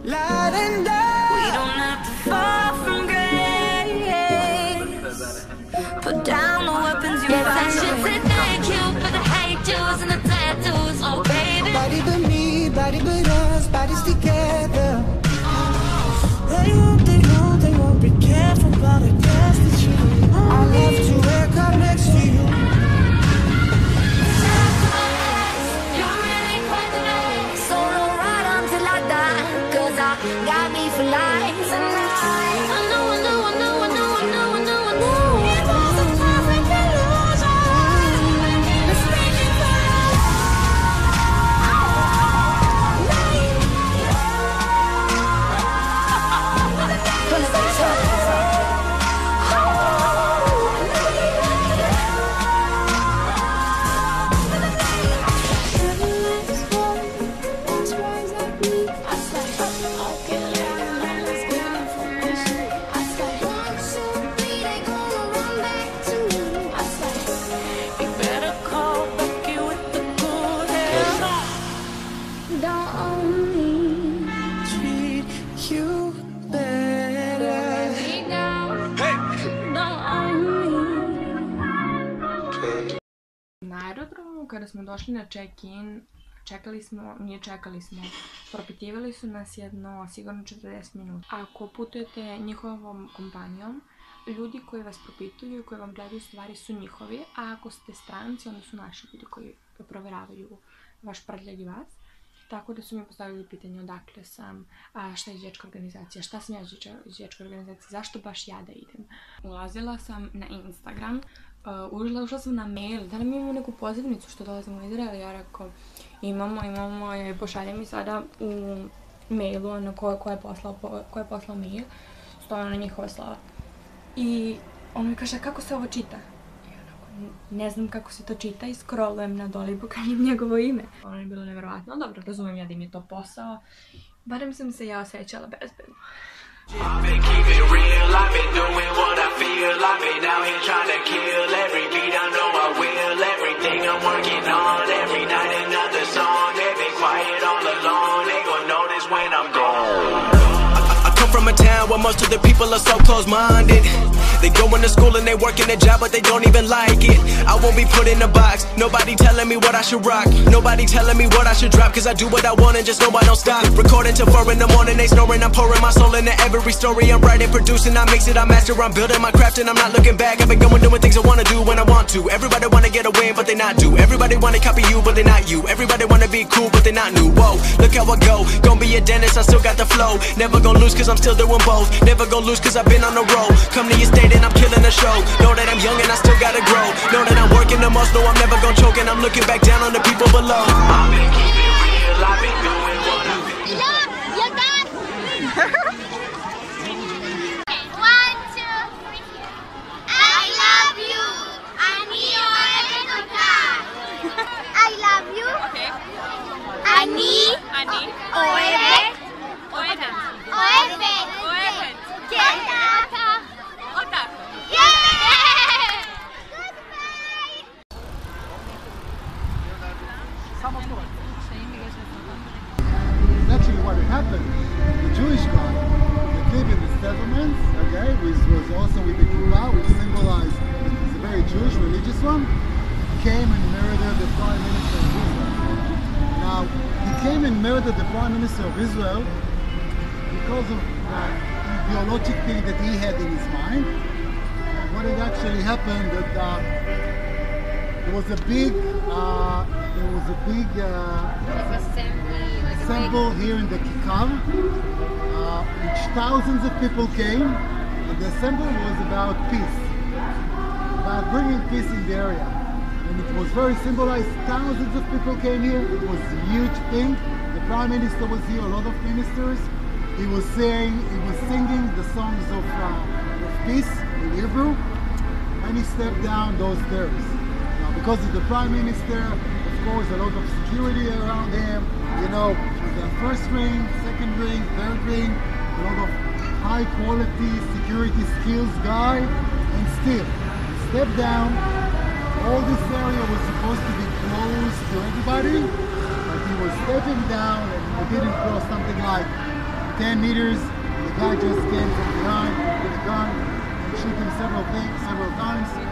light and dark. We don't have to fall from grace. Put down the weapons you find. I should say thank you for the hate yous and the tattoos, oh baby. Body but me, body but us, bodies together. They won't be careful about the dance that you. I love to wake up next to you. You're really quite the nice. So don't ride until I die, 'cause I got me for life. I know. It was a perfect illusion. Let's make it Na aerodromu, kada smo došli na check-in, čekali smo, propitivali su nas jedno sigurno 40 minuta. Ako putujete njihovom kompanijom, ljudi koji vas propituju i koji vam gledaju stvari su njihovi, a ako ste stranci, onda su naši ljudi koji provjeravaju vaš prtljag i vas. Tako da su mi postavili pitanje odakle sam, šta je izvijačka organizacija, šta sam ja izvijačka organizacija, zašto baš ja da idem. Ulazila sam na Instagram, ušla sam na mail, da li mi imamo neku pozivnicu što dolazimo u Izrael, ja rekao imamo, pošalje mi sada u mailu na ko je poslao mail, stoje na njihova slova. I on mi kaže kako se ovo čita? Ne znam kako se to čita i scrollujem na dole i pokažem njegovo ime. Ono je bilo nevjerovatno, dobro, razumijem ja da im je to posao, barem sam se ja osjećala bezbedno. I've been keeping real, I've been doing what I feel, I've been out here trying to kill every beat, I know I will, everything I'm working on, every night another song, they've been quiet all along, they gon' notice when I'm gone. I come from a town where most of the people are so close-minded. They going to school and they working a job, but they don't even like it. I won't be put in a box, nobody telling me what I should rock, nobody telling me what I should drop, 'cause I do what I want and just know I don't stop. Recording till 4 in the morning, they snoring, I'm pouring my soul into every story. I'm writing, producing, I mix it, I master, I'm building my craft and I'm not looking back. I've been going doing things I wanna do when I want to. Everybody wanna get a win, but they not do. Everybody wanna copy you, but they not you. Everybody wanna be cool, but they not new. Whoa, look how I go, gon' be a dentist, I still got the flow. Never gon' lose 'cause I'm still doing both. Never gon' lose 'cause I've been on the road. Come to your state and I'm killing the show. Know that I'm young and I still gotta grow. Know that I'm working the most, know I'm never gon' choke. And I'm looking back down on the people below. I've been keeping real, I've been doing what I've been doing. You're done! 1, 2, 3. I love you! Ani oevetuka! I love you! Okay. Ani oevet! Actually, what happened, the Jewish guy that lived in the settlements, okay, which was also with the kippah, which symbolized it's a very Jewish religious one, came and murdered the Prime Minister of Israel. Now, he came and murdered the Prime Minister of Israel because of the ideologic thing that he had in his mind. And what had actually happened that there was a big assembly here in the Kikar, which thousands of people came, and the assembly was about peace, about bringing peace in the area. And it was very symbolized. Thousands of people came here. It was a huge thing. The Prime Minister was here, a lot of ministers. He was singing the songs of peace in Hebrew, and he stepped down those stairs. Now, because he's the Prime Minister, of course, a lot of security around him. You know, the first ring, second ring, third ring, a lot of high quality security skills guy, and still, he stepped down. All this area was supposed to be closed to everybody, but he was stepping down and he didn't cross something like 10 meters. The guy just came from behind with a gun and shoot him several times. And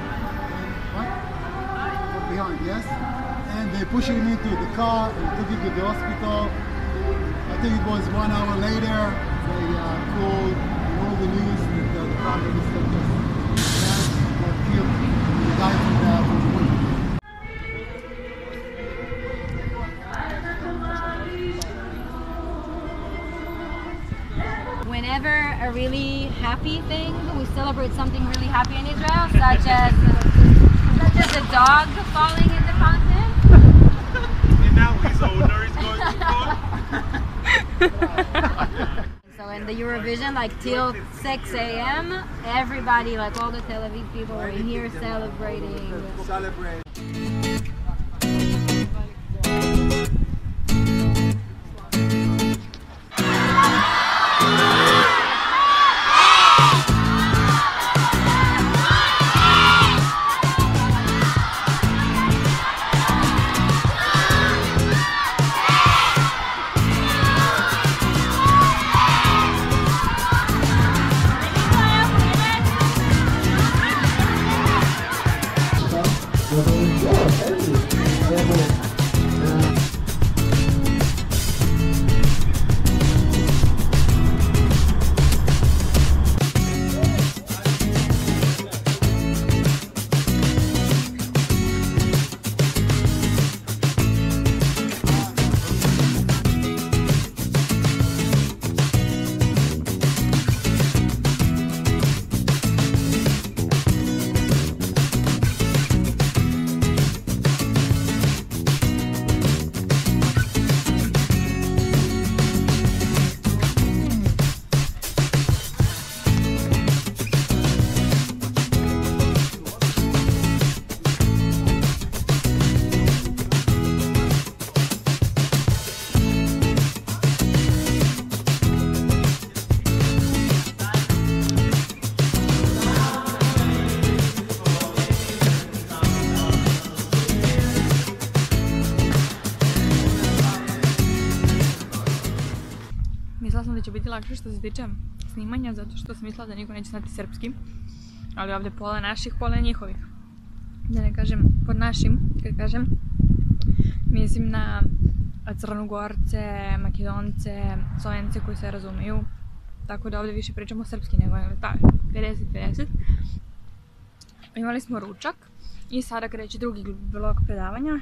what? From behind, yes. And they pushed him into the car and took him to the hospital. I think it was 1 hour later. They called all the news that the prime minister just killed. The guy from the window. Whenever a really happy thing, we celebrate something really happy in Israel, such as a dog falling in the fountain. And now his owner is going to fall. So in the Eurovision, like till 6 a.m., everybody, like all the Tel Aviv people were here celebrating. Mislila sam da će biti lakše što se tiče snimanja, zato što sam mislila da niko neće znati srpski. Ali ovdje pola naših, pola njihovih. Da ne kažem pod našim, kad kažem, mislim na Crnogorce, Makedonce, Slovence koji se razumiju. Tako da ovdje više pričamo srpski nego tak, 50-50. Imali smo ručak i sada kreće drugi blok predavanja.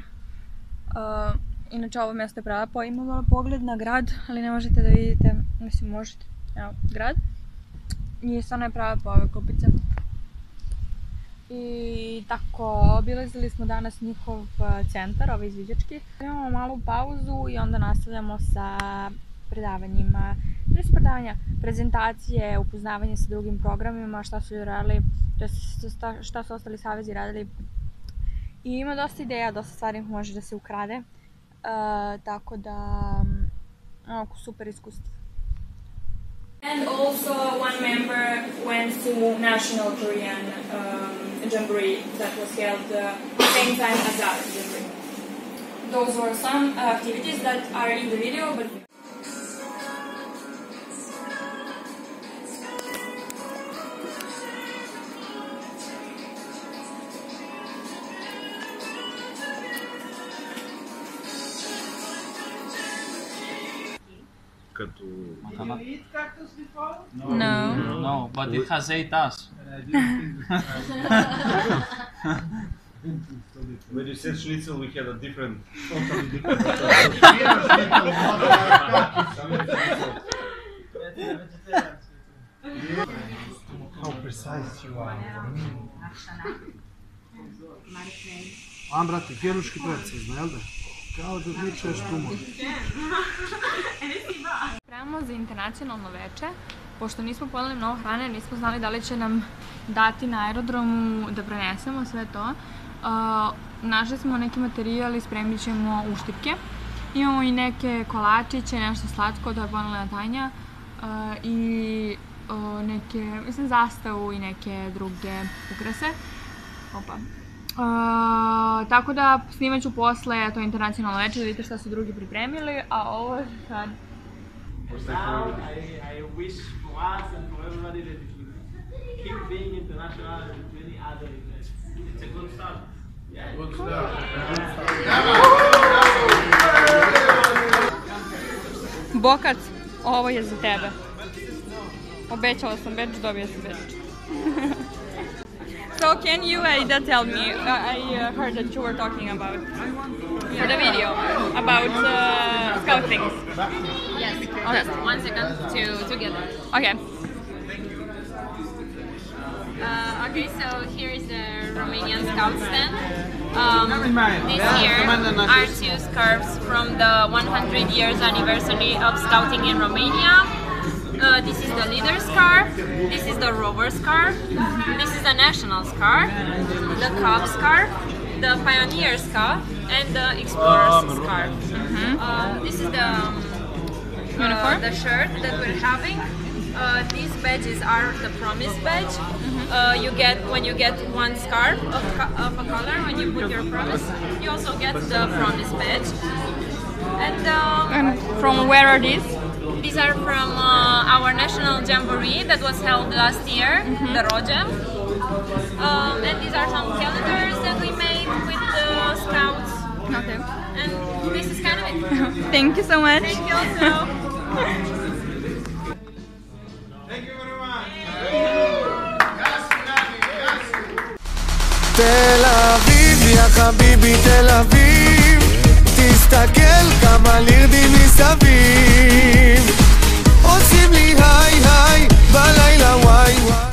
Inače ovo mjesto je prelepo, imamo pogled na grad, ali ne možete da vidite, mislim možete, evo, grad. I stvarno je prelepo ove klupice. I tako, obilazili smo danas njihov centar, ovaj izviđački. Imamo malu pauzu i onda nastavljamo sa predavanjima. Ne su predavanja, prezentacije, upoznavanje sa drugim programima, šta su radili, šta su ostali savezi radili. I ima dosta ideja, dosta stvari može da se ukrade. Tako da, super iskustvo. And also one member went to National Korean Jamboree that was held same time as our Jamboree. Those were some activities that are in the video, but You eat cactus before? No. No, but it has 8 us. When you said schnitzel, we had a different, Totally different. How precise you are. Brate, pjeruški precizno, jel da? Kao da odličuješ tumor. Spremamo za internacionalno veče. Pošto nismo poneli mnogo hrane, nismo znali da li će nam dati na aerodromu da prenesemo sve to. Našli smo neki materijal i spremit ćemo uštipke. Imamo i neke kolačiće, nešto slatko, to je ponela Tanja. I neke, mislim, zastavu i neke druge ukrase. Opa. Tako da snimat ću posle to internacionalno večer da vidite šta su drugi pripremili, a ovo je sad Now, I wish for us and for everybody that it will keep being international and many other events. It's a good start. Yeah. Good start. Bokac, ovo je za tebe. Obećala sam beč, dobio sam beč. So can you tell me, I heard that you were talking about, for the video, about scout things. Yes. Okay. Just 1 second to get it. Okay. Okay, so here is the Romanian Scout stand. This here are 2 scarves from the 100 years anniversary of scouting in Romania. This is the leader scarf, this is the rover scarf, this is the national scarf, the cub scarf, the pioneer scarf, and the explorer's scarf. This is the uniform, the shirt that we're having. These badges are the promise badge. You get when you get 1 scarf of a color, when you put your promise, you also get the promise badge. And from where are these? These are from our national jamboree that was held last year, the Rogem. And these are some calendars that we made with the scouts. Okay. And this is kind of it. Thank you so much. Thank you also. Thank you very much. תל אביב, יא חביבי תל אביב, תסתכל כמה לירדים מסביב, עושים לי היי היי בלילה וואי וואי.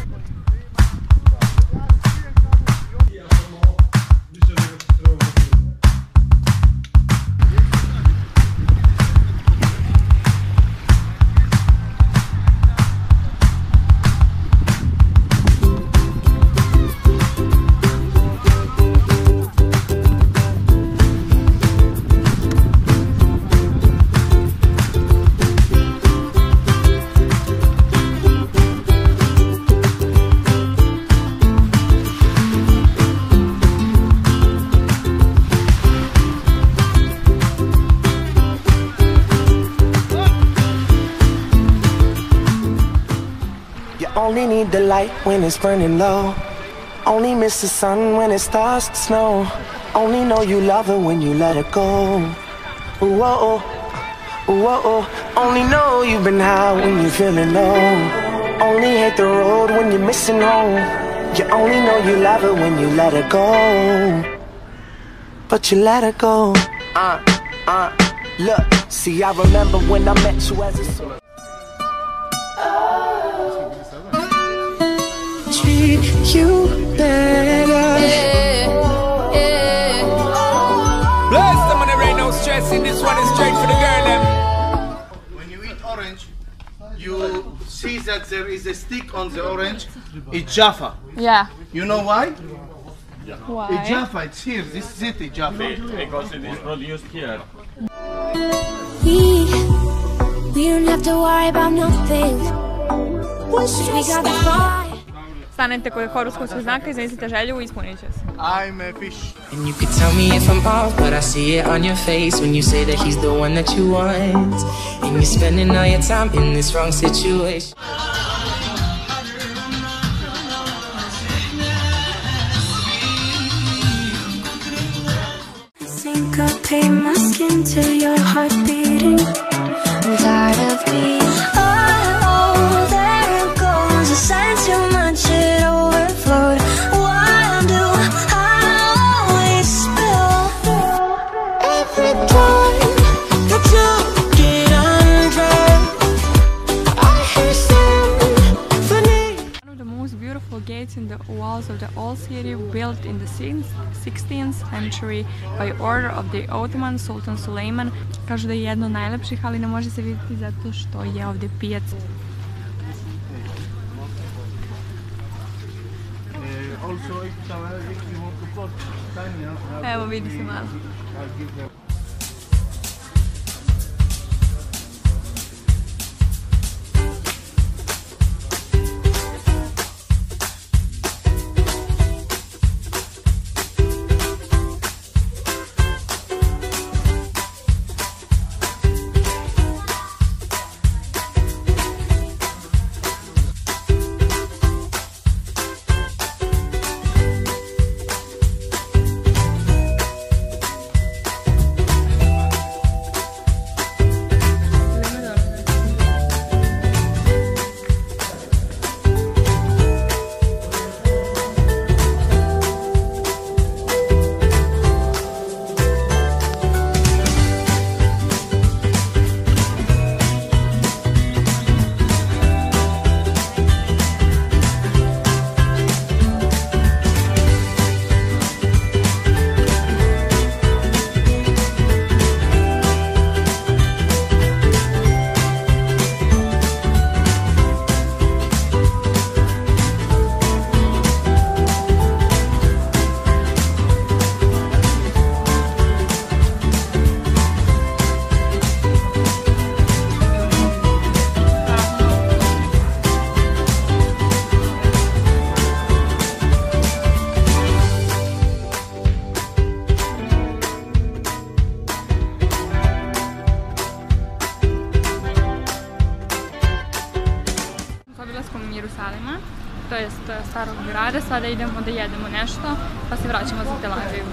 Only need the light when it's burning low. Only miss the sun when it starts to snow. Only know you love her when you let her go. Ooh, oh, oh. Ooh, oh, oh. Only know you've been high when you're feeling low. Only hate the road when you're missing home. You only know you love her when you let her go. But you let her go. Look, see, I remember when I met you as a treat you better. Bless them when there ain't no stressing. This one is straight for the girl them. When you eat orange, you see that there is a stick on the orange. It's Jaffa. Yeah. You know why? Why? It's Jaffa, it's here. This is it, it's Jaffa. Because it is produced here. We don't have to worry about nothing. We got the fire. Stanete kod horoskopskog znaka, iznesite želju i ispunit će se. I'm a fish. And you could tell me if I'm off, but I see it on your face when you say that he's the one that you want. And you're spending all your time in this wrong situation. Syncopate my skin till your heart beating. I'm tired of being oh, there it goes. I sang too much, it overflowed. Why do I always spill? Every time that you get undressed, I hear symphony. One of the most beautiful gates in the walls of the old city, built in the 16th century by order of the Ottoman Sultan Suleiman. Kažu da je jedno od najlepših, ali ne može se vidjeti zato što je ovdje pijaca. Evo vidi se malo. Jerusalima, to jest starog grada. Sada idemo da jedemo nešto, pa se vraćamo za Tel Aviv.